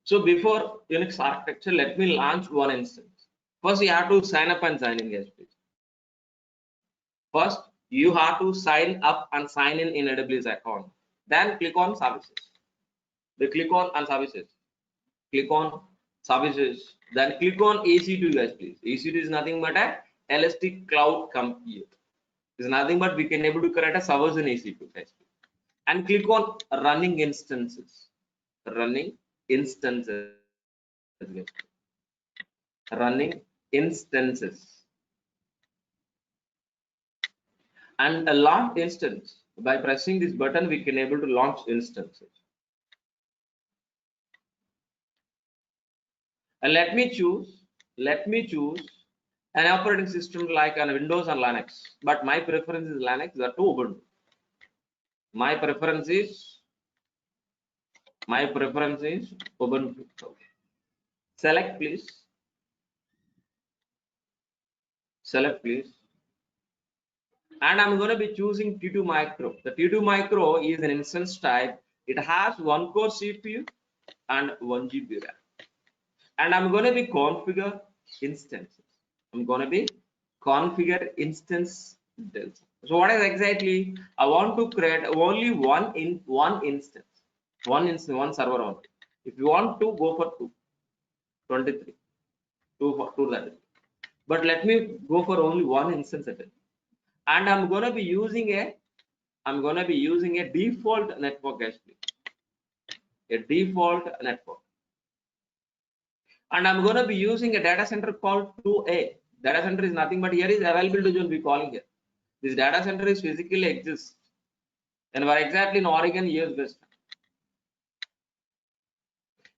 So before Unix architecture, let me launch one instance. First, you have to sign up and sign in, guys, please. First, you have to sign up and sign in AWS account. Then click on services. Then click on services. Click on services. Then click on EC2, guys, please. EC2 is nothing but a Elastic Cloud Compute. It's nothing but we can able to create a servers in EC2, guys. And click on running instances. Running instances. Running instances. And a launch instance. By pressing this button, we can able to launch instances. And let me choose an operating system like on Windows and Linux, but my preference is Linux or to Ubuntu. My preference is Ubuntu. Select please. And I'm going to be choosing T2 Micro. The T2 Micro is an instance type. It has 1 core CPU and 1 GB RAM. And I'm going to be configure instances. I'm going to be configure instance. So what is exactly? I want to create only one instance, one server only. If you want to go for 23, 230. But let me go for only one instance at it. And I'm going to be using a default network, actually. A default network. And I'm going to be using a data center called 2A. Data center is nothing but here is availability zone we calling here. This data center is physically exists. And we're exactly in Oregon, US West.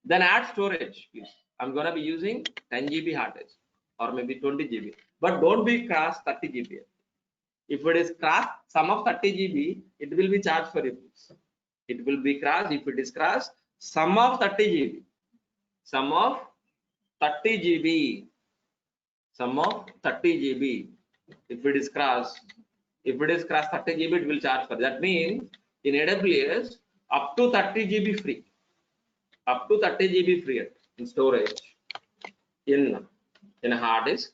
Then add storage, please. I'm going to be using 10 GB hard disk or maybe 20 GB. But don't be cross 30 GB. If it is cross sum of 30 GB, it will be charged for you. It will be cross. If it is cross sum of 30 GB. Sum of 30 GB. Sum of 30 GB. If it is cross 30 GB, it will charge for that. Means in AWS up to 30 GB free. Up to 30 GB free in storage. In a hard disk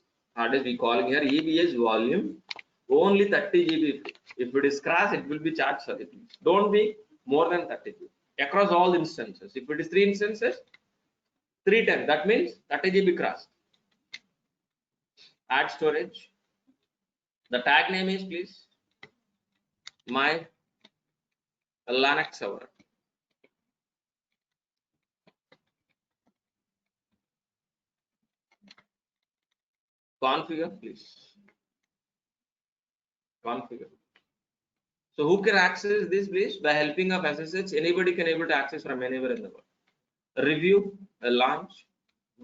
we calling here EBS volume only 30 GB free. If it is cross, it will be charged for it. Don't be more than 30 GB across all instances. If it is 3 instances, 3 times. That means 30 GB cross. Add storage. The tag name is please my Linux server. Configure please. Configure. So who can access this please? By helping of SSH, anybody can able to access from anywhere in the world. Review a launch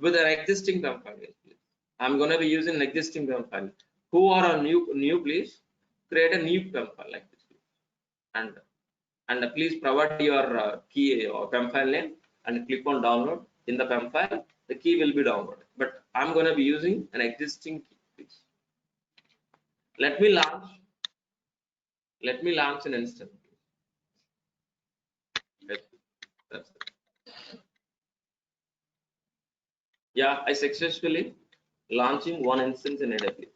with an existing PEM file. Please. I'm going to be using an existing PEM file. Who are a new please create a new PEM file like this. And please provide your key or PEM file name and click on download. In the PEM file, the key will be downloaded. But I'm going to be using an existing key. Please. Let me launch an instance. That's it. Yeah, I successfully launching one instance in AWS.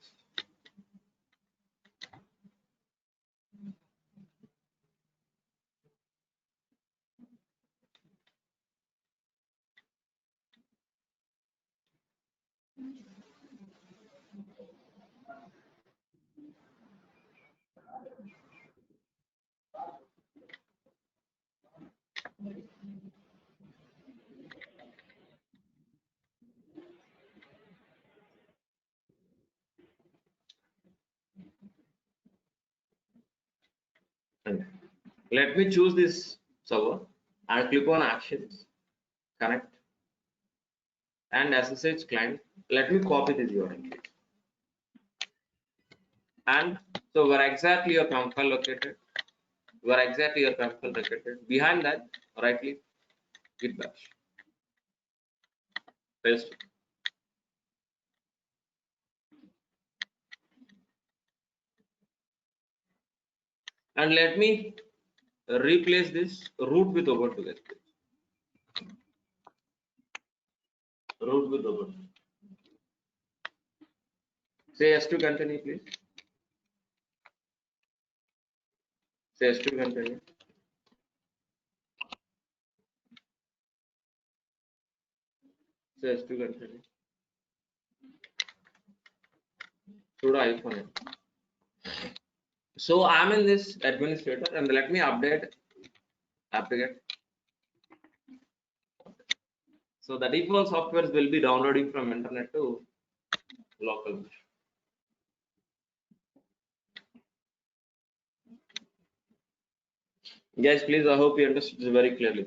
Let me choose this server and click on actions, connect, and SSH client. Let me copy this URL. And so where exactly your PEM file located? Behind that, right click, git bash, paste. And let me replace this root with Ubuntu. root with robot. Say yes to continue, please. Say yes to continue. Say yes to continue. Sudo iPhone. So I'm in this administrator and let me update applicant. So the default softwares will be downloading from internet to local machine. Guys, please, I hope you understood this very clearly.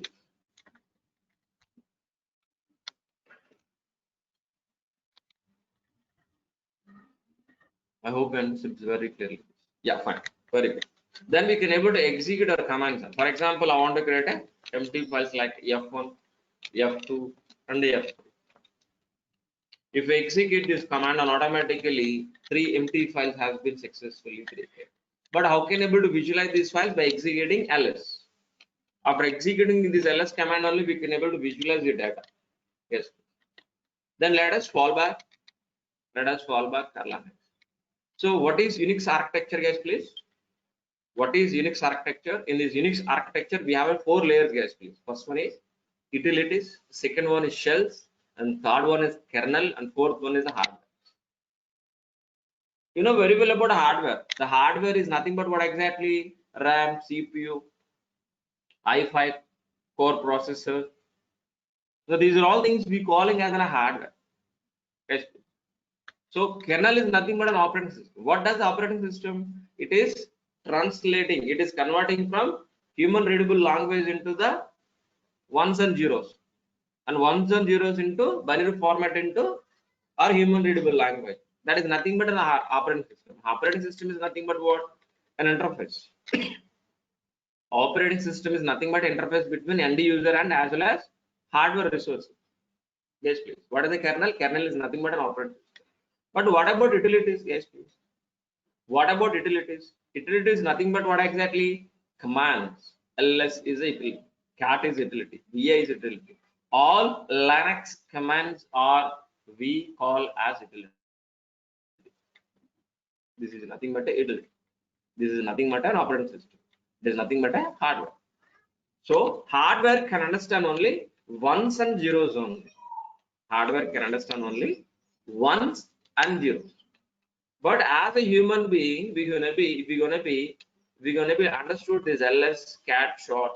I hope you understood this very clearly. Yeah, fine. Very good. Then we can able to execute our commands. For example, I want to create a empty files like F1, F2, and F3. If we execute this command, and automatically 3 empty files has been successfully created. But how can able to visualize these files? By executing ls. After executing this ls command only, we can able to visualize the data. Yes. Then let us fall back. Let us fall back. So what is Unix architecture, guys, please? What is Unix architecture? In this Unix architecture, we have 4 layers, guys, please. First one is utilities, second one is shells, and third one is kernel, and fourth one is the hardware. You know very well about hardware. The hardware is nothing but what exactly? RAM, CPU, i5, core processor. So these are all things we calling as a hardware. Yes. So kernel is nothing but an operating system. What does the operating system? It is translating, it is converting from human readable language into the ones and zeros, and ones and zeros into binary format into our human readable language. That is nothing but an operating system. Operating system is nothing but what? An interface. Operating system is nothing but interface between end user and as well as hardware resources. Yes, please. What is the kernel? Kernel is nothing but an operating system. But what about utilities? Yes, please. What about utilities? Utility is nothing but what exactly? Commands. ls is a utility. Cat is utility. va is utility. All Linux commands are we call as utility. This is nothing but a utility. This is nothing but an operating system. There is nothing but a hardware. So hardware can understand only ones and zeros only. Hardware can understand only ones and zeros. But as a human being, we're gonna be understood this ls, cat, short.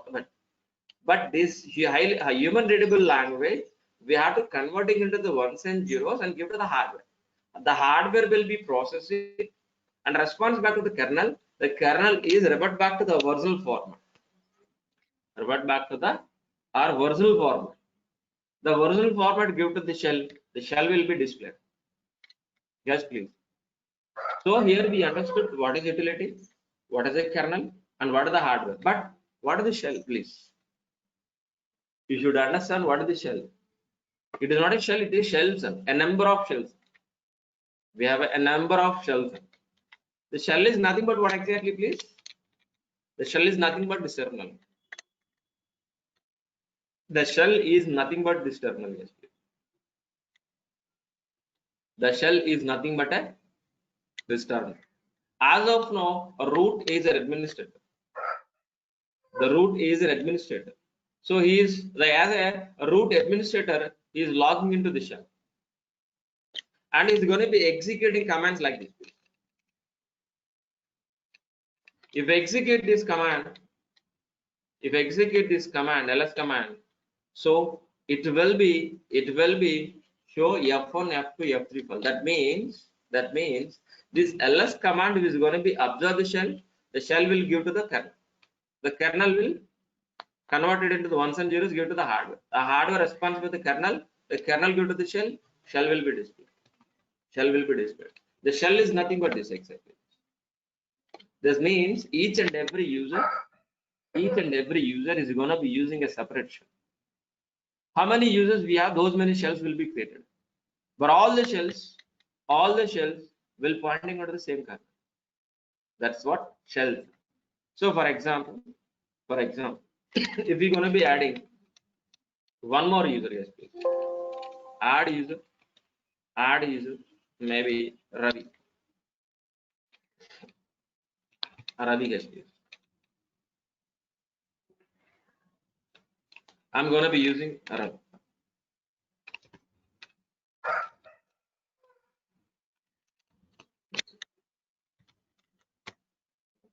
But this human readable language, we have to convert it into the ones and zeros and give to the hardware. The hardware will be processing and responds back to the kernel. The kernel is revert back to the original format. Revert back to our original format. The original format give to the shell. The shell will be displayed. Yes, please. So here we understood what is utility, what is a kernel, and what is the hardware. But what is the shell, please? You should understand what is the shell. It is not a shell, it is shells, a number of shells. We have a number of shells. The shell is nothing but what exactly, please? The shell is nothing but this terminal. The shell is nothing but this terminal. Yes, please. The shell is nothing but this terminal. As of now, root is an administrator. The root is an administrator. So he is as a root administrator, he is logging into the shell. And he's going to be executing commands like this. If I execute this command, ls command, so it will be show f1, f2, f3 file. That means this ls command is going to be observe the shell will give to the kernel. The kernel will convert it into the ones and zeros, give to the hardware. The hardware responds with the kernel give to the shell will be displayed. The shell is nothing but this exactly. This means each and every user is going to be using a separate shell. How many users we have, those many shells will be created. But all the shells will pointing out to the same kernel. That's what shells. So for example, if we're going to be adding one more user, yes, please. add user, maybe Ravi. Ravi guest please. I'm gonna be using Ravi.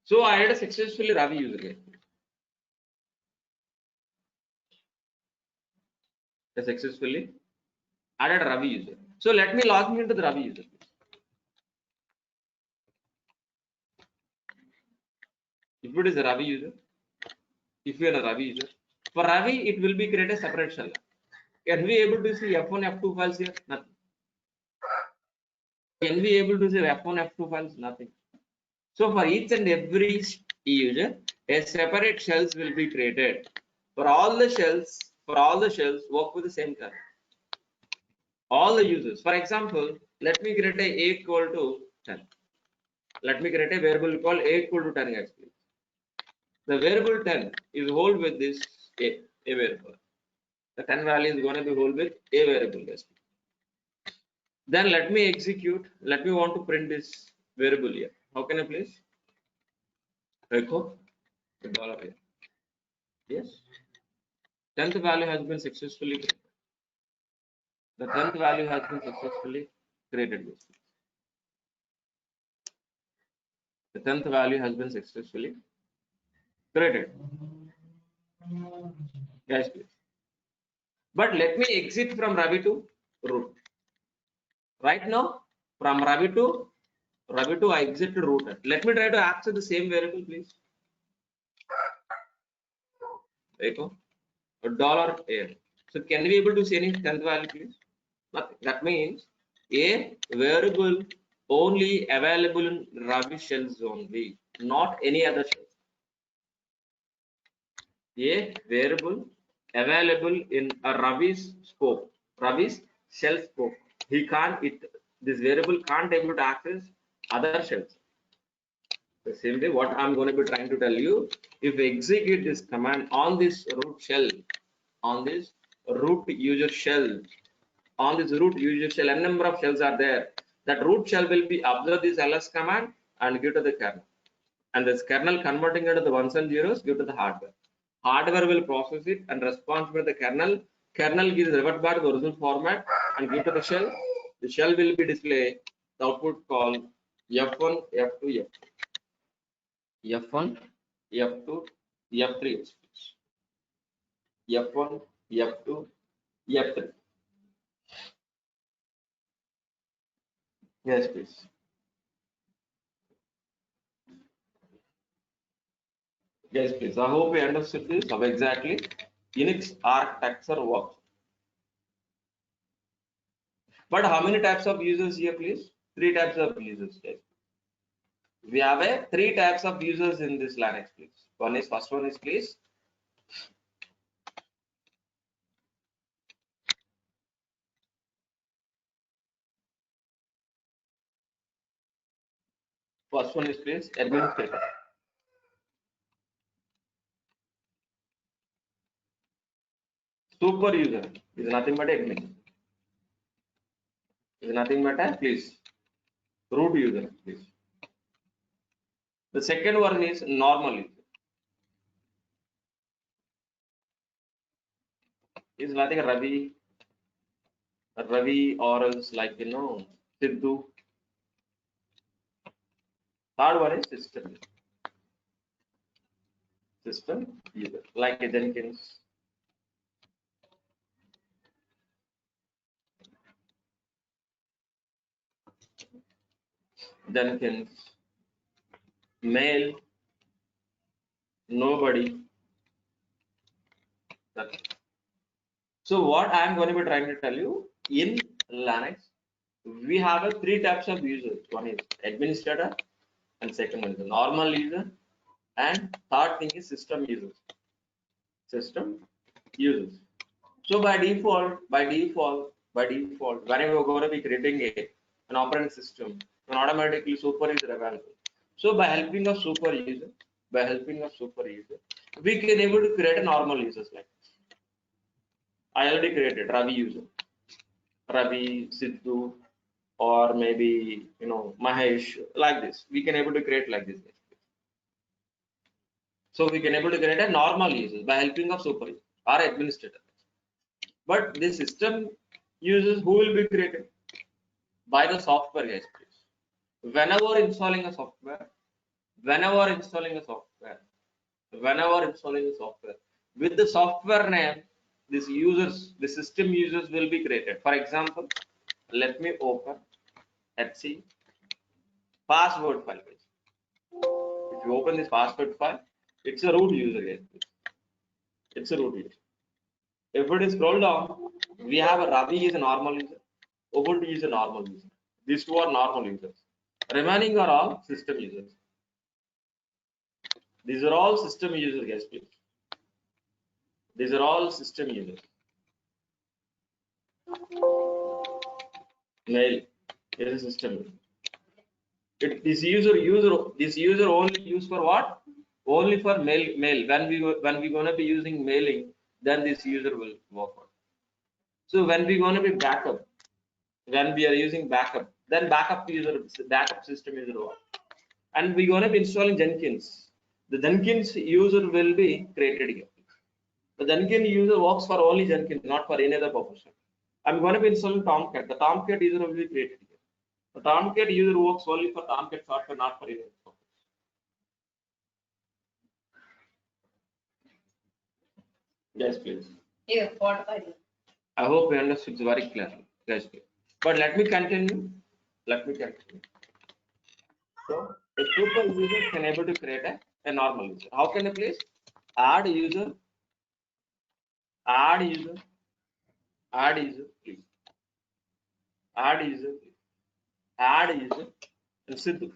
So I added successfully Ravi user guest. I successfully added Ravi user. So let me log into the Ravi user. If it is a Ravi user, if you are a Ravi user, for Ravi it will be create a separate shell. Can we able to see F1, F2 files here? Nothing. Can we able to see F1, F2 files? Nothing. So for each and every user, a separate shells will be created. For all the shells, work with the same kernel. All the users. For example, let me create a equal to 10. Let me create a variable called a equal to 10 guys, please. The variable 10 is hold with this a variable. The 10 value is going to be hold with a variable guys. Then let me execute. Let me want to print this variable here. How can I please? Echo $. Here. Yes. 10th value has been successfully created. The 10th value has been successfully created. The 10th value has been successfully created. Guys, please. But let me exit from Ravi to root. Right now, from Ravi to I exit to root. Let me try to access the same variable, please. Echo $a. So can we be able to see any 10th value, please? Nothing. That means a variable only available in Ravi shells only, not any other shells. A variable available in a Ravi's scope, Ravi's shell scope. He can't. This variable can't able to access other shells. The same way, what I'm going to be trying to tell you, if we execute this command on this root shell, on this root user shell, on this root user shell, n number of shells are there. That root shell will be observe this ls command and give to the kernel, and this kernel converting into the ones and zeros give to the hardware. Hardware will process it and respond to the kernel. Kernel gives revert back to the original format and give to the shell. The shell will be display the output called F1, F2, F1, F2, F3, F1, F2, F3. Yes, please. Yes, please. I hope you understood this. How exactly Unix architecture works. But how many types of users here, please? 3 types of users. Yes. We have 3 types of users in this Linux, please. First one is please. First one is please administrator. Super user is nothing but admin. Is nothing but a please root user, please. The second one is normal user. Is nothing Ravi or else like Sidhu. Third one is system user like Jenkins. Jenkins, mail, nobody. So what I am going to be trying to tell you, in Linux, we have 3 types of users. One is administrator, and second one is normal user, and third thing is system users. System users. So by default, whenever we're going to be creating an operating system, then automatically super user available. So by helping of super user, we can able to create a normal users like this. I already created Ravi user. Ravi, Sidhu, or maybe Mahesh, like this. We can able to create like this. So we can able to create a normal users by helping of super user or administrator. But the system users who will be created by the software guys, please. Whenever installing a software, whenever installing a software, whenever installing a software, with the software name, these users, the system users will be created. For example, let me open HC password file. If you open this password file, it's a root user guys. It's a root user. If it is scroll down, we have a Ravi is a normal user, Ubuntu is a normal user. These two are normal users. Remaining are all system users. These are all system users, guys, please. These are all system users. Mail is a system user. This user only use for what? Only for mail. When we gonna be using mailing, then this user will work on. So when we gonna be backup, when we are using backup, then backup system user work. And we're going to be installing Jenkins. The Jenkins user will be created here. The Jenkins user works for only Jenkins, not for any other purpose. I'm going to be installing Tomcat. The Tomcat user will be created here. The Tomcat user works only for Tomcat software, not for any other purpose. Yes, please. Yeah, what I hope you understood very clearly. Yes, please. But let me continue. So a super user can able to create a normal user. How can I please add user, add user, add user, please, add user, please, add user, and Sidhu.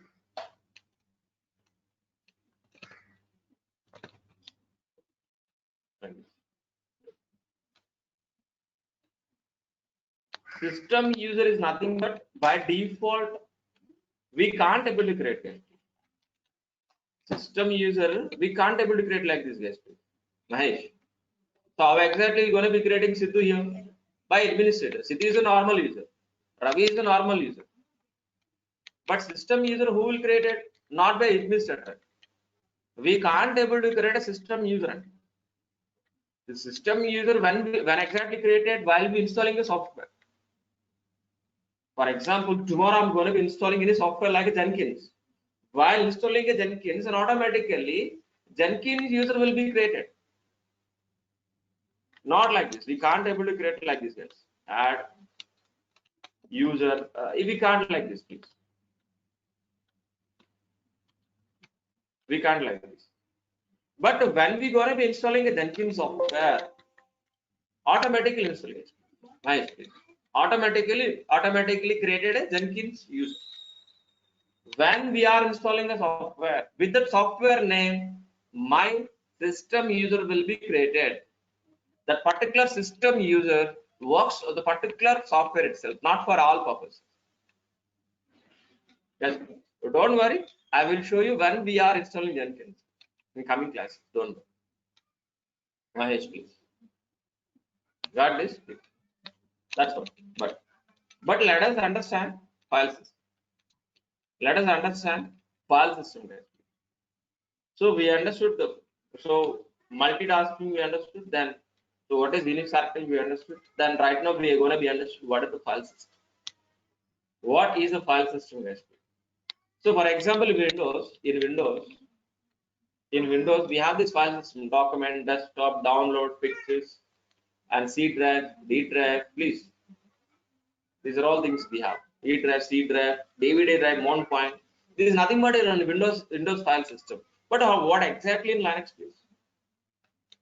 System user is nothing but by default we can't able to create it. System user we can't able to create like this, guys. Mahesh. So how exactly is going to be creating Sidhu here? By administrator. Sidhu is a normal user. Ravi is a normal user. But system user who will create it? Not by administrator. We can't able to create a system user. The system user when exactly created while we installing the software. For example, tomorrow I'm going to be installing any software like a Jenkins. While installing a Jenkins, and automatically Jenkins user will be created. Not like this. We can't able to create like this, guys. Add user. We can't like this, please. We can't like this. But when we going to be installing a Jenkins software, automatically installation. Nice, please. Automatically created a Jenkins user. When we are installing a software with the software name, my system user will be created. That particular system user works on the particular software itself, not for all purposes. Yes. So don't worry, I will show you when we are installing Jenkins in coming class. Don't worry. Mahesh, please. Got this? That's all. But let us understand file system. Let us understand file system. So we understood multitasking we understood, then so what is Unix architecture we understood, then right now we are going to be understood what is the file system. What is a file system, guys? So for example, in Windows we have this file system: document, desktop, download, fixes, and C drive, D drive. Please, these are all things we have: E drive, C drive, DVD drive, mount point. This is nothing but a Windows file system. But what exactly in Linux, please?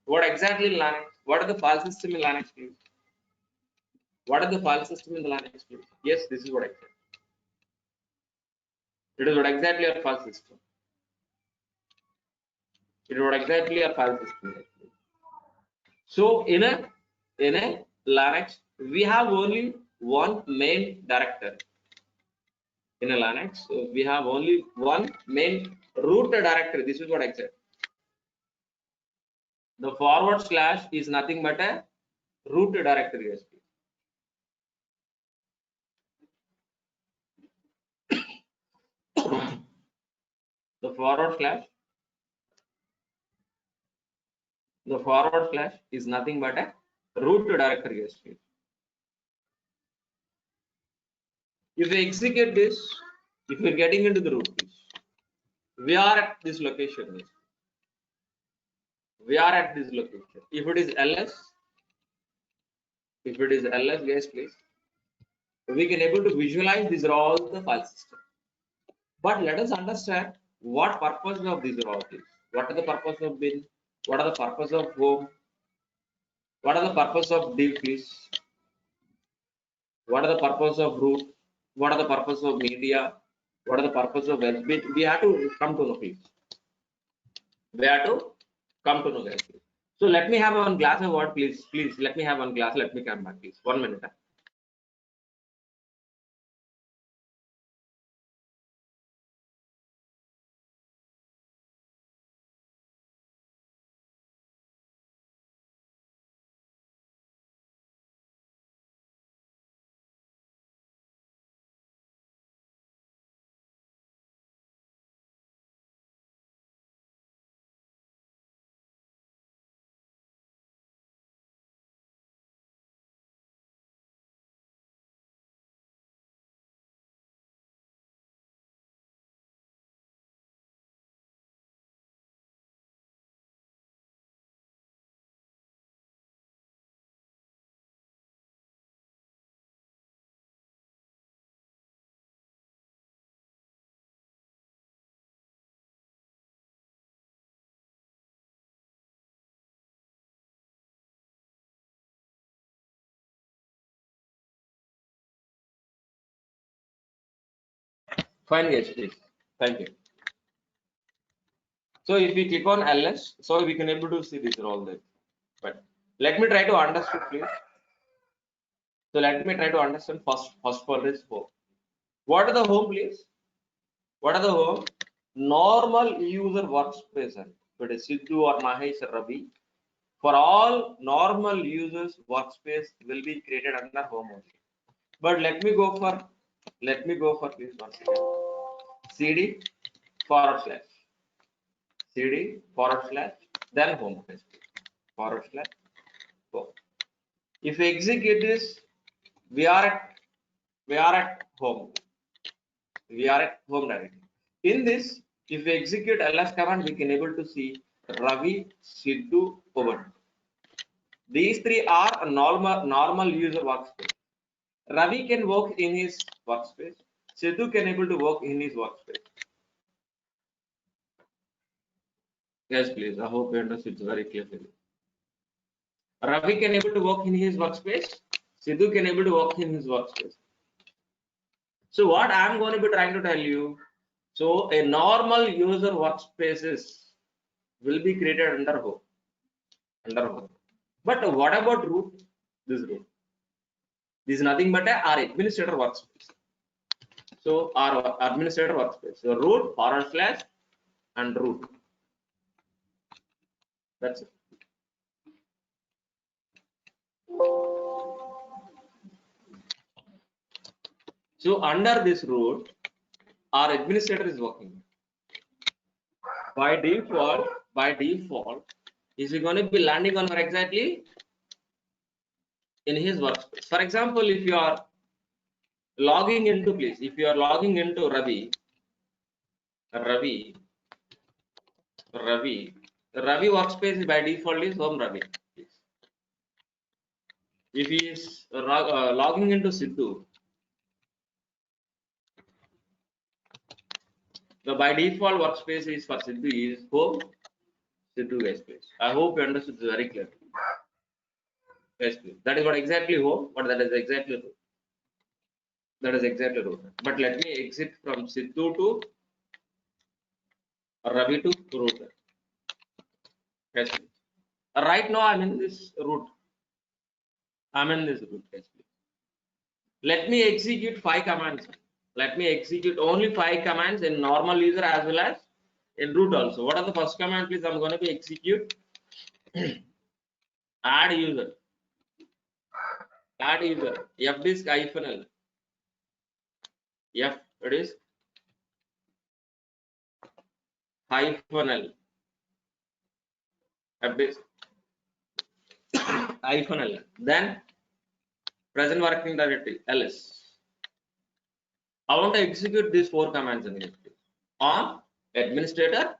What exactly in Linux? What are the file system in Linux, please? What are the file system in the Linux, please? Yes, this is what exactly. It is what exactly our file system. It is what exactly our file system is. So in a Linux, we have only one main directory. In a Linux, so we have only one main root directory. This is what exactly. The / is nothing but a root directory. the forward slash is nothing but a root directory history. If we execute this, if we're getting into the root, we are at this location. We are at this location. If it is ls, guys, please, we can able to visualize these are all the file system. But let us understand what purpose of these are all things. What are the purpose of bin? What are the purpose of home? What are the purpose of div, please? What are the purpose of root? What are the purpose of media? What are the purpose of bit? We have to come to know, please. We have to come to know, guys. So let me have one glass of water, please. Please let me have one glass. Let me come back, please. 1 minute. Fine, guys, please. Thank you. So if we click on ls, so we can able to see these are all there. But let me try to understand, please. So let me try to understand first for this home. What are the home, please? What are the home? Normal user workspace. If it is Sidhu or Mahesh or Ravi, for all normal users workspace will be created under home only. But let me go for please once again. CD forward slash CD forward slash then home page forward slash home. If we execute this, we are at home. We are at home directly. In this, if we execute ls command, we can able to see Ravi, Sidhu, Owen. These three are a normal user workspace. Ravi can work in his workspace. Sidhu can able to work in his workspace. Yes, please. I hope you understood very clearly. Ravi can able to work in his workspace. Sidhu can able to work in his workspace. So what I am going to be trying to tell you, so a normal user workspaces will be created under home. But what about root? This root. This is nothing but our administrator workspace. So our administrator workspace. So root forward slash and root. That's it. So under this root, our administrator is working. By default, is he going to be landing on where exactly? In his workspace. For example, if you are logging into, please, if you are logging into Ravi workspace by default is home Ravi. If he is logging into Sidhu, the by default workspace is for Sidhu is home Sidhu workspace. I hope you understood this very clearly. Yes, please. That is what exactly home, but that is exactly root. That is exactly root. But let me exit from Sidhu to Ravi to root. Yes, please. Right now I'm in this root. Yes, please. Let me execute 5 commands. Let me execute only 5 commands in normal user as well as in root also. What are the first command, please? I'm going to be execute add user fdisk -l f it is hyphen L. Fdisk hyphen L. Then present working directory ls. I want to execute these 4 commands in it. On administrator,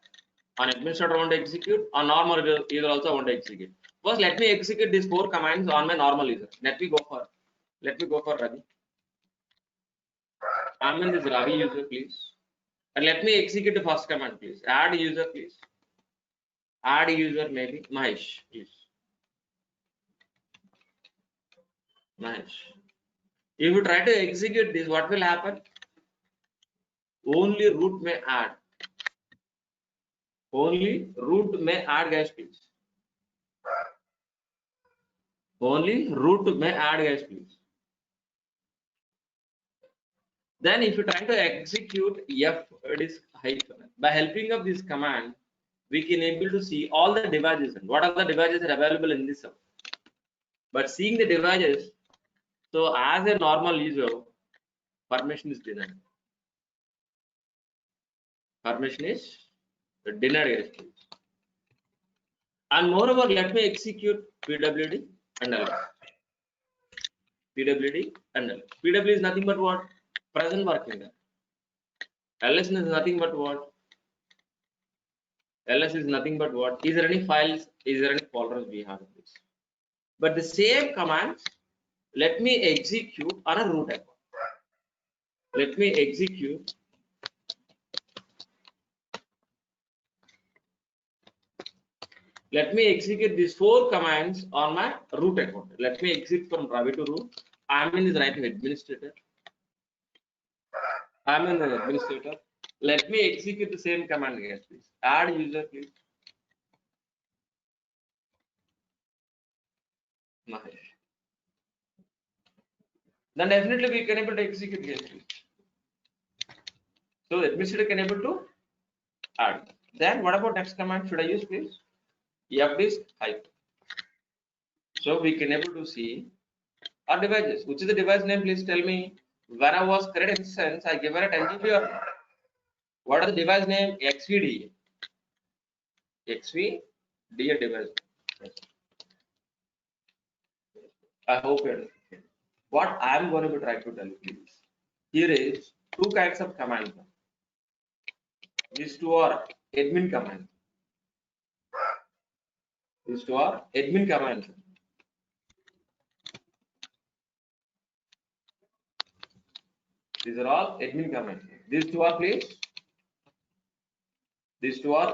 I want to execute. On normal user also I want to execute. First, let me execute these 4 commands on my normal user. Let me go for Ravi. I'm in this Ravi user, please. And let me execute the first command, please. Add user, please. Add user, maybe Mahesh, please. Mahesh. If you try to execute this, what will happen? Only root may add. Only root may add, guys, please. Only root may add, guys, please. Then if you try to execute fdisk hyphen, by helping of this command, we can able to see all the devices and what are the devices are available in this server. But seeing the devices, so as a normal user, permission is denied. Permission is denied, guys. And moreover, let me execute pwd and ls. Pwd and ls. Pw is nothing but what? Present working. Ls is nothing but what? Ls is nothing but what? Is there any files? Is there any folders we have in this? But the same commands, let me execute on a root account. Let me execute. Let me execute these 4 commands on my root account. Let me exit from Ravi to root. I'm in this right administrator. I'm in the administrator. Let me execute the same command again, please. Add user, please. Mahesh. Then definitely we can able to execute again, please. So administrator can able to add. Then what about next command should I use, please? Fdisk hyphen. So we can able to see our devices. Which is the device name? Please tell me. When I was created instance, I given a 10 GB or not? What is the device name? XVD. XVD device. Yes. I hope you understand. What I am going to be trying to tell you is, here is 2 kinds of commands. These 2 are admin commands. These 2 are admin commands. These are all admin commands. These 2 are please. These two are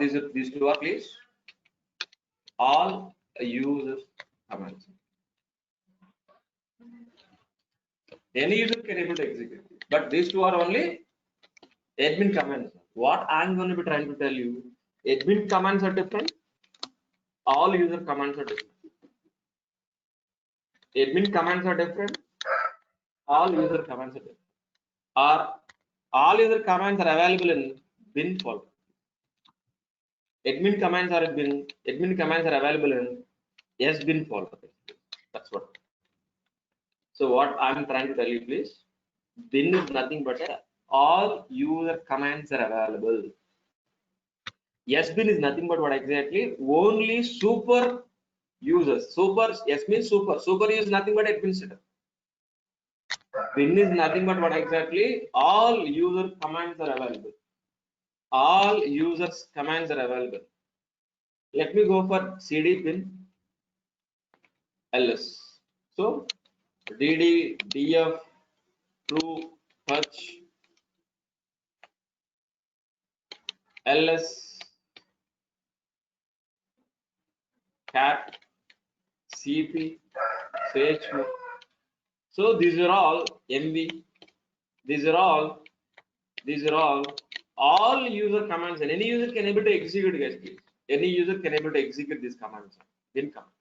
please all user commands. Any user can able to execute, but these 2 are only admin commands. What I'm going to be trying to tell you, admin commands are different. All user commands are different. Admin commands are different. All user commands are different. All user commands are available in bin folder. Admin commands are available in sbin folder. That's what. So what I'm trying to tell you, please, bin is nothing but all user commands are available. Sbin is nothing but what exactly? Only super users. Super, S means super. Super is nothing but administrator. Bin is nothing but what exactly? All user commands are available. All users commands are available. Let me go for cd bin ls. So dd df true fetch ls cat cp chmod. So these are all mv. These are all user commands, and any user can able to execute, guys, please. Any user can able to execute these commands, bin commands.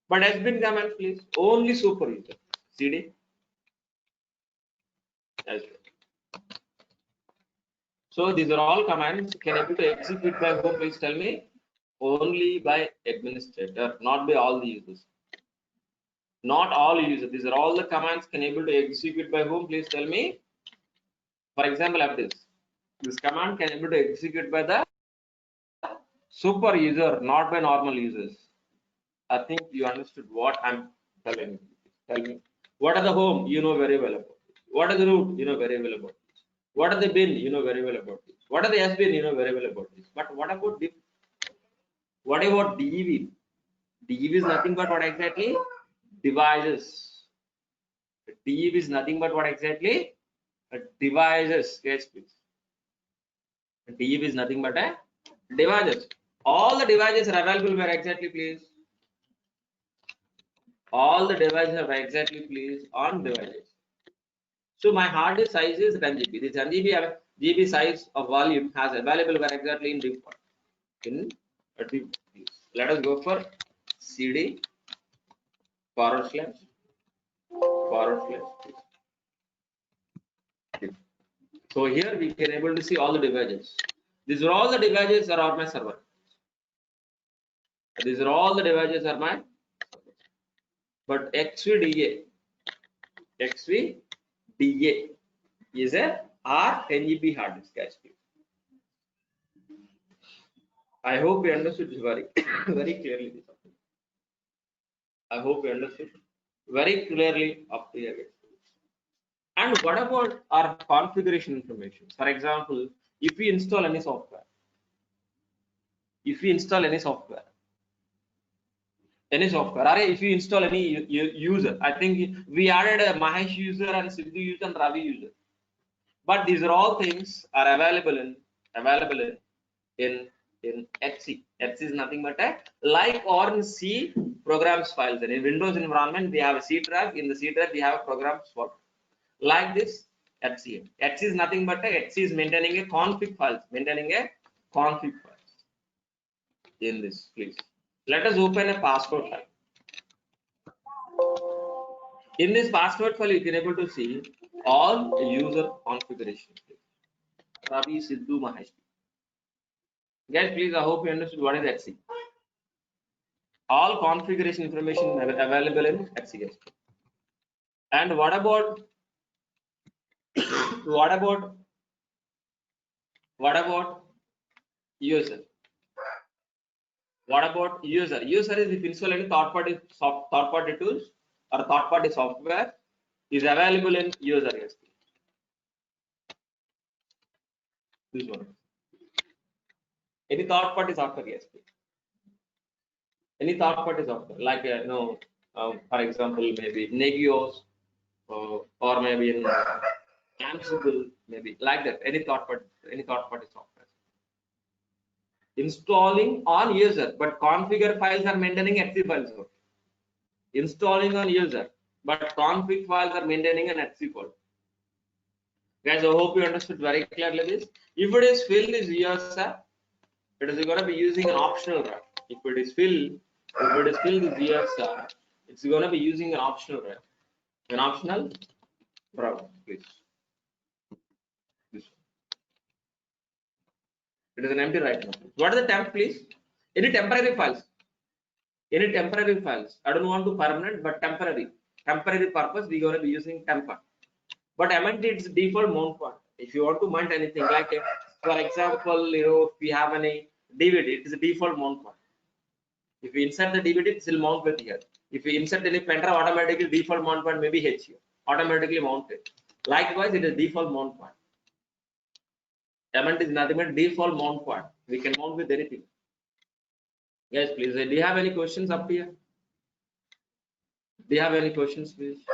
But as bin commands, please, only super user. cd as well. So these are all commands can able to execute by whom? Please tell me. Only by administrator, not by all the users. Not all users. These are all the commands can able to execute by whom? Please tell me. For example, of this command can able to execute by the super user, not by normal users. I think you understood what I'm telling you. Tell me, what are the home? You know very well about it. What are the root? You know very well about it. What are the bin? You know very well about it. What are the S bin? You know very well about this. But what about div? What about DEV? DEV is nothing but what exactly? Devices. DEV is nothing but what exactly? Devices. Yes, please. DEV is nothing but a devices. All the devices are available where exactly, please? All the devices are exactly, please, on devices. So my hard disk size is 10 GB. This 10 GB size of volume has available where exactly in div. In a div. Let us go for CD forward slash div. So here we can able to see all the devices. These are all the devices are on my server. These are all the devices are my. But XVDA is a R10 GB hard disk actually. I hope you understood this very very clearly. I hope you understood very clearly up to here. And what about our configuration information? For example, if we install any software, or if you install any user, I think we added a Mahesh user and Sidhu user and Ravi user. But these are all things are available in Etc. Etc is nothing but a like or in C programs files. And in Windows environment, we have a C drive. In the C drive, we have a programs for like this Etc. Etc is nothing but a Etc is maintaining a config files, in this, please. Let us open a password file. In this password file, you can able to see all user configuration. Ravi, Sidhu, Mahesh. Guys, please, I hope you understood what is Etc. All configuration information available in Etc. And what about user? What about user? User is if install any third-party tools or third-party software is available in user. This one. Any third-party software, yes. Any third-party software, like for example, maybe Nagios or maybe in Ansible, maybe like that. Any third-party software. Installing on user, but configure files are maintaining Etc files. Installing on user, but config files are maintaining an Etc file. Guys, I hope you understood very clearly this. If it is filled is user, it is going to be using an optional route. If it is filled is user, it's going to be using an optional route. An optional route, please. This. It is an empty right now. What is the temp, please? Any temporary files? Any temporary files? I don't want to permanent, but temporary. Temporary purpose, we're going to be using temper. But MNT it's default mount point. If you want to mount anything like for example, if we have any DVD, it is a default mount point. If we insert the DVD, it will mount with here. If we insert any pen drive, automatically default mount point may be H here, automatically mounted. Likewise, it is default mount point. MNT is nothing but default mount point. We can mount with anything. Yes, please. Do you have any questions up here? Do you have any questions, please?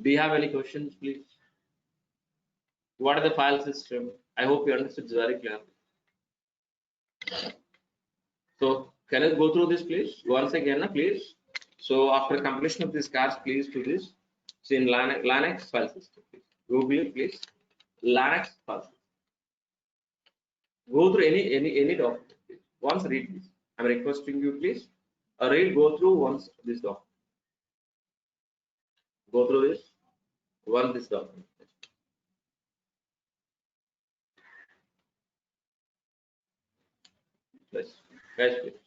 Do you have any questions, please? What are the file system? I hope you understood very clearly. So can I go through this, please? Once again, please. So after completion of this course, please do this. So in Linux file system, please. Google, please. Linux file system. Go through any document. Please. Once read this. I'm requesting you, please. Go through once this document. Go through this. Once this document. Yes, please.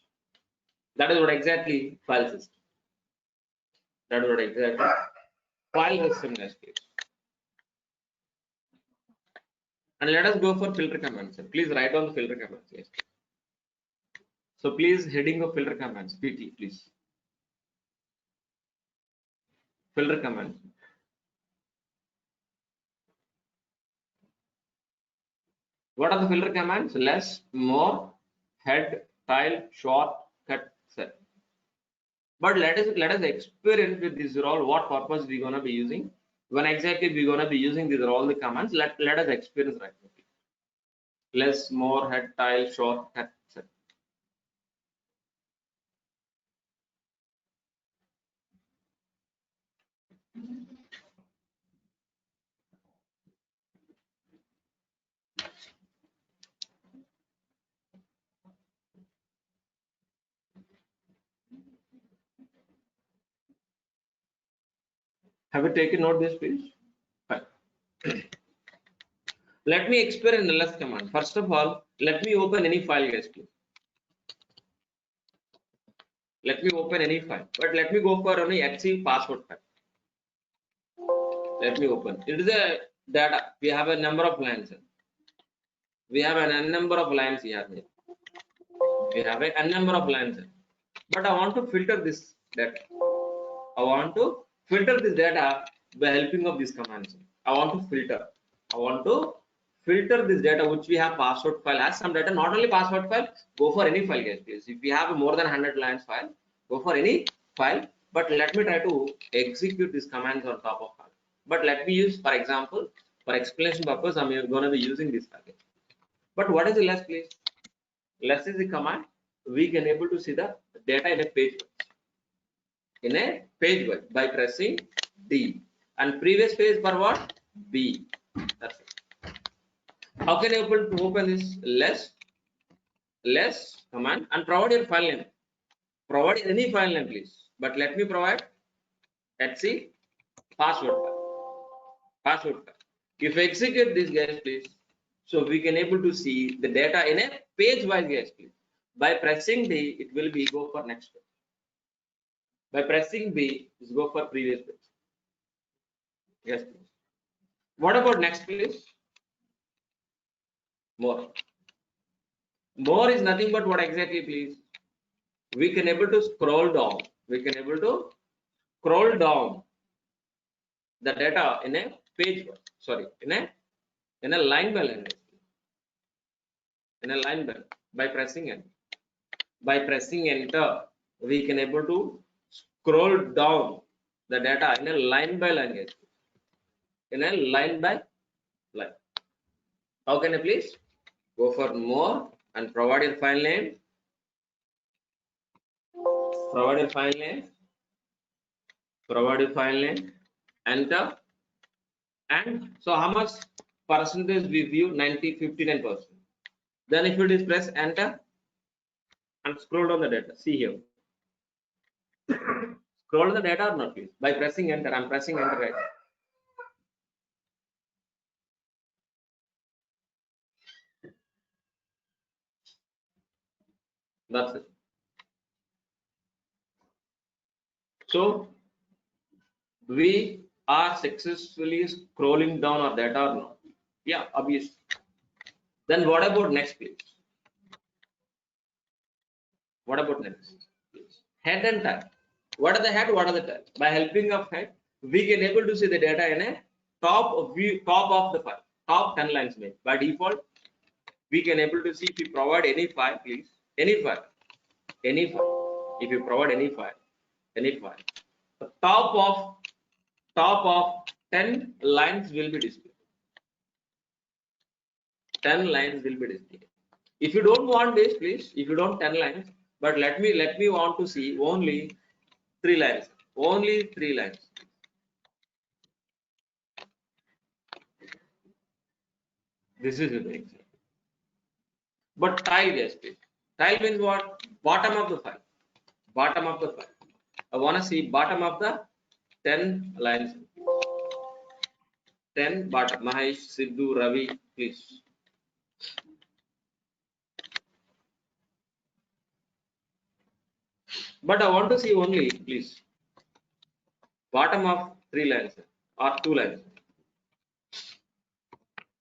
That is what exactly file system. That is what exactly file system is, please. And let us go for filter commands. Please write down the filter commands. Yes. So please heading of filter commands, quickly, please. Filter commands. What are the filter commands? Less, more, head, tile, short, cut, set. But let us experience with this all what purpose we're gonna be using. When exactly we're gonna be using these are all the commands. Let us experience right now. Less, more, head, tile, short, cut, set. Have you taken note this, please? Fine. Let me experiment the less command. First of all, let me open any file, guys, please. Let me open any file, but let me go for only HC password file. Let me open. It is a data. We have a number of lines. We have a number of lines here. We have a number of lines. But I want to filter this data. I want to filter this data by helping of these commands. I want to filter. I want to filter this data which we have password file as some data. Not only password file, go for any file, guys, please. If we have more than 100 lines file, go for any file. But let me try to execute these commands on top of file. But let me use, for example, for explanation purpose, I'm going to be using this file. But what is the less, please? Less is the command. We can able to see the data in a page. In a page by pressing D. And previous page for what? B. That's it. How can you able to open this less command and provide your file name? Provide any file name, please. But let me provide etc password file. Password file. If I execute this, guys, please, so we can able to see the data in a page wise, guys, please. By pressing D, it will be go for next page. By pressing B, is go for previous page. Yes, please. What about next, please? More. More is nothing but what exactly, please? We can able to scroll down. We can able to scroll down the data in a page. Sorry, in a line by line. In a line by pressing enter. By pressing enter, we can able to scroll down the data in a line by line. In a line by line. How can I please? Go for more and provide your file name. Provide your file name. Provide your file name. Enter. And so how much percentage we view? 59%. Then if it is press enter and scroll down the data. See here. Scroll the data or not, please? By pressing enter. I'm pressing enter right. That's it. So we are successfully scrolling down our data or not? Yeah, obviously. Then what about next, please? What about next? Head and tile. What are the head? What are the tile? By helping of head, we can able to see the data in a top view, top of the file, top 10 lines made. By default, we can able to see if you provide any file, please, any file. If you provide any file, the top of 10 lines will be displayed. 10 lines will be displayed. If you don't want this, please, if you don't 10 lines, but let me want to see only 3 lines. Only 3 lines. This is the example. But tile, yes, please. Tile means what? Bottom of the file. Bottom of the file. I want to see bottom of the 10 lines. 10 bottom. Mahesh, Sidhu, Ravi, please. But I want to see only, please, bottom of 3 lines or 2 lines.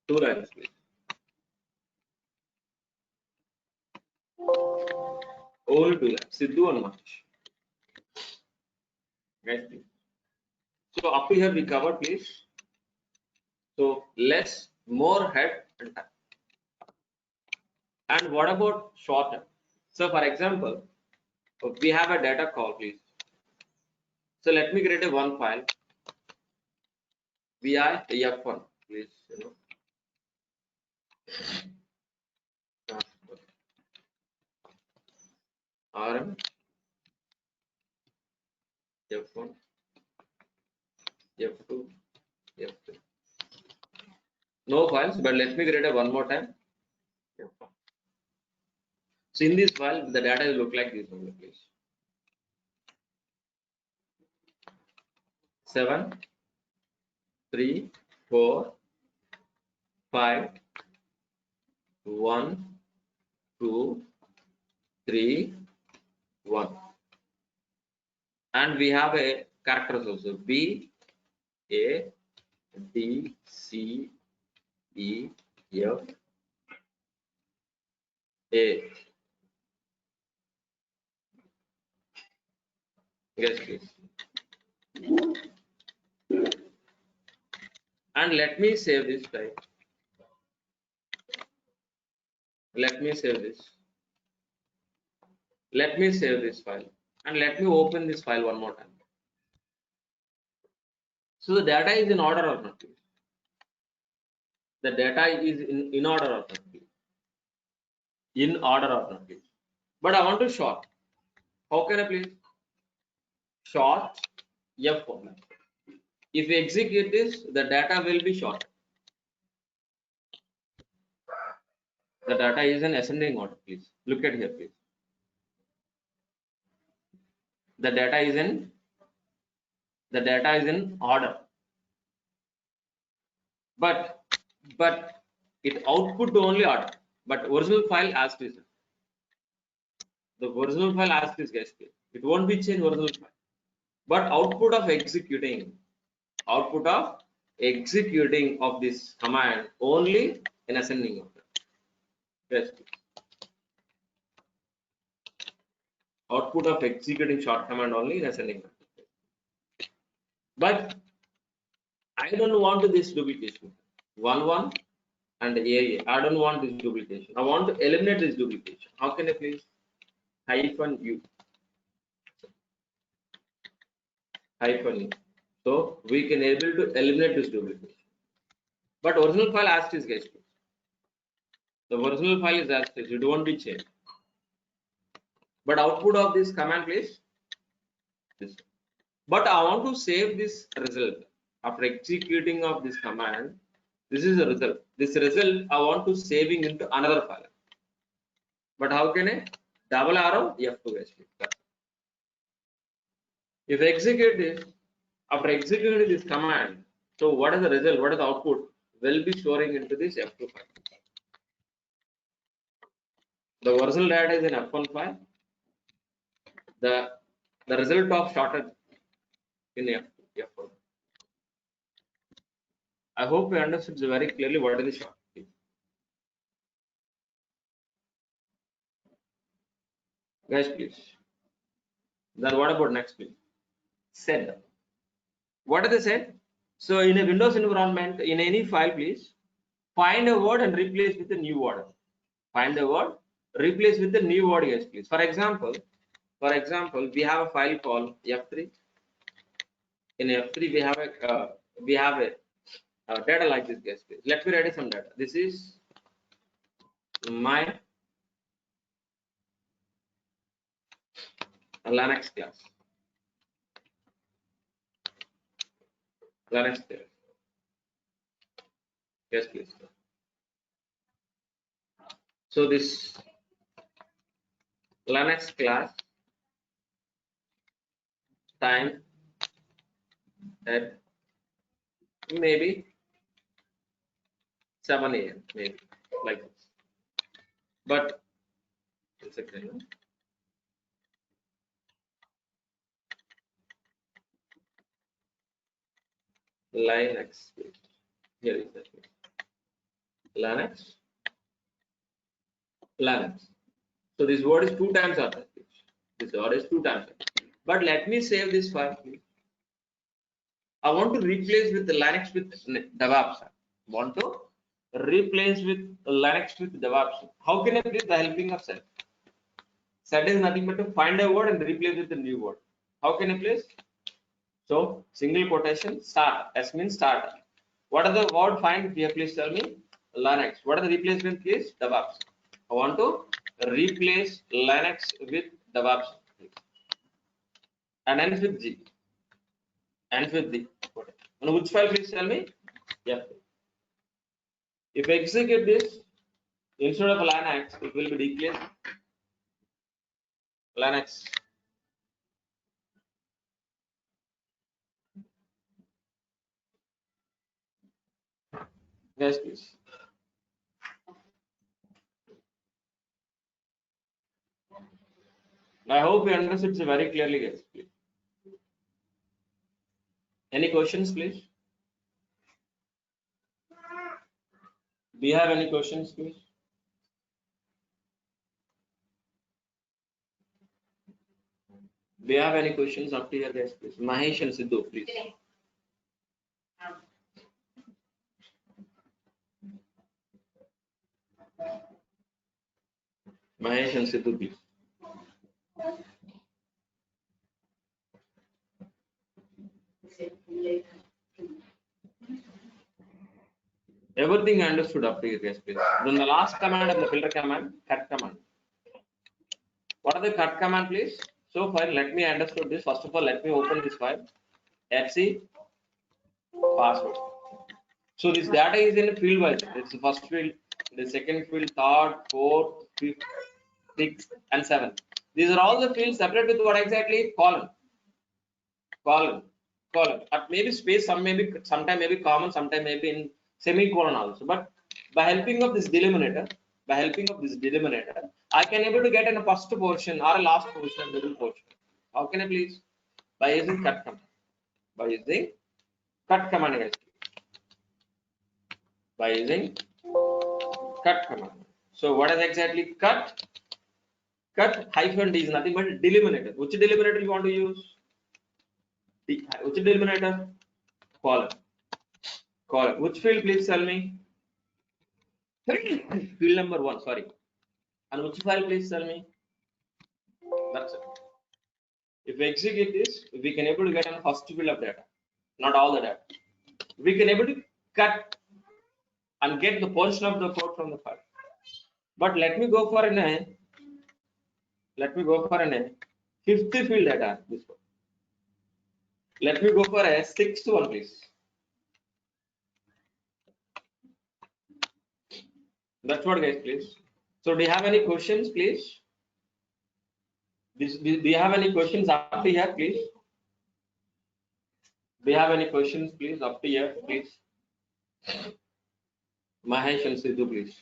2 lines, please. Only 2 lakhs. Sidhu and Manish. Guys, please. So up to here we covered, please. So less, more head and time. And what about short term? So for example, we have a data call, please. So let me create a one file. VI F1, please. RM F1 F2 F3. No files, but let me create a one more time. F1. So in this file, the data will look like this only, please. 7, 3, 4, 5, 1, 2, 3, 1. And we have a characters also. B, A, D, C, E, F, A. Yes, please. And let me save this file. Let me save this. Let me save this file. And let me open this file one more time. So the data is in order or not? The data is in order or not? In order or not? But I want to sort. How can I please? Sort F formula. If we execute this, the data will be short. The data is in ascending order, please. Look at here, please. The data is in order. But it output only order. But original file as is. The original file as is, guys. It won't be changed original file. But output of executing of this command only in ascending order. Yes. Output of executing short command only in ascending order. But I don't want this duplication. 1 and AA. I don't want this duplication. I want to eliminate this duplication. How can I please? -U. -U. So we can able to eliminate this duplication. But original file as is, guys. The original file is as is. It won't be changed. But output of this command, please. This. But I want to save this result after executing of this command. This is the result. This result I want to saving into another file. But how can I? Double arrow F2, guys. If I execute this, after executing this command, so what is the result? What is the output? Will be storing into this F2 file. The original data is in F1 file. The result of shorted in F1. I hope you understood very clearly what is the short. Guys, please. Then what about next, please? Send. What are they said? So in a Windows environment, in any file, please find a word and replace with a new word. Find the word, replace with the new word, yes, please. For example, we have a file called F3. In F3, we have a data like this, guys, please. Let me write some data. This is my Linux class. Linux class. Yes, please. So this Linux class time at maybe 7 a.m. maybe like this. But it's okay. Linux. Here is that. Linux. So this word is 2 times after. This order is 2 times. But let me save this file, please. I want to replace with the Linux with DevOps. Want to replace with Linux with DevOps. How can I please the helping of set? Set is nothing but to find a word and replace with a new word. How can I place? So single quotation start. S means start. What are the word find here? Please tell me. Linux. What are the replacement please? DevOps. I want to replace Linux with DevOps. And ends with G. Ends with D. And which file please tell me? Yeah. If I execute this, instead of Linux, it will be declared Linux. Yes, please. I hope you understood it very clearly, guys. Please. Any questions, please? Do you have any questions, please? Do you have any questions up to here, guys, please? Mahesh and Sidhu, please. Mahesh and Sidhu, please. Everything understood up to here, guys, please. Then the last command of the filter command, cut command. What are the cut command, please? So far, let me understood this. First of all, let me open this file. FC password. So this data is in a field wise. It's the first field, the second field, third, fourth, fifth, sixth, and seventh. These are all the fields separate with what exactly? Column. Column. Column. Maybe space, sometime maybe common, sometime maybe in semicolon also. But by helping of this delimiter, I can able to get in a first portion or a last portion, middle portion. How can I please? By using cut command. By using cut command, guys. By using cut command. So what is exactly cut? Cut hyphen D is nothing but delimiter. Which delimiter you want to use? Which delimiter? Column. Column. Which field, please tell me? Field number 1, sorry. And which file, please tell me? That's it. If we execute this, we can able to get a first field of data, not all the data. We can able to cut and get the portion of the code from the file. But let me go for a fifth field data. This one. Let me go for a sixth one, please. That's what, guys, please. So do you have any questions, please? Do you have any questions up to here, please? Do you have any questions, please, up to here, please? Mahesh and Sidhu, please.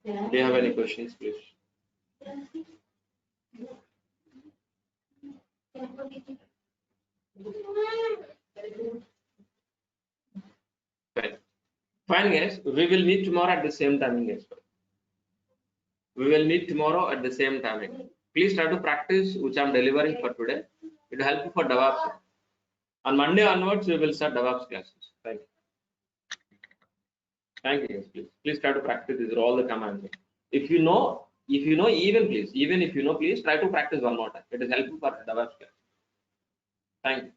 Do you have any questions, please? Fine, guys. We will meet tomorrow at the same timing, guys. We will meet tomorrow at the same timing. Please try to practice which I'm delivering for today. It will help you for DevOps. On Monday onwards, we will start DevOps classes. Thank you. Thank you, guys. Please try to practice. These are all the commands. If you know, even if you know, please try to practice one more time. It is helpful for DevOps class. Thank you.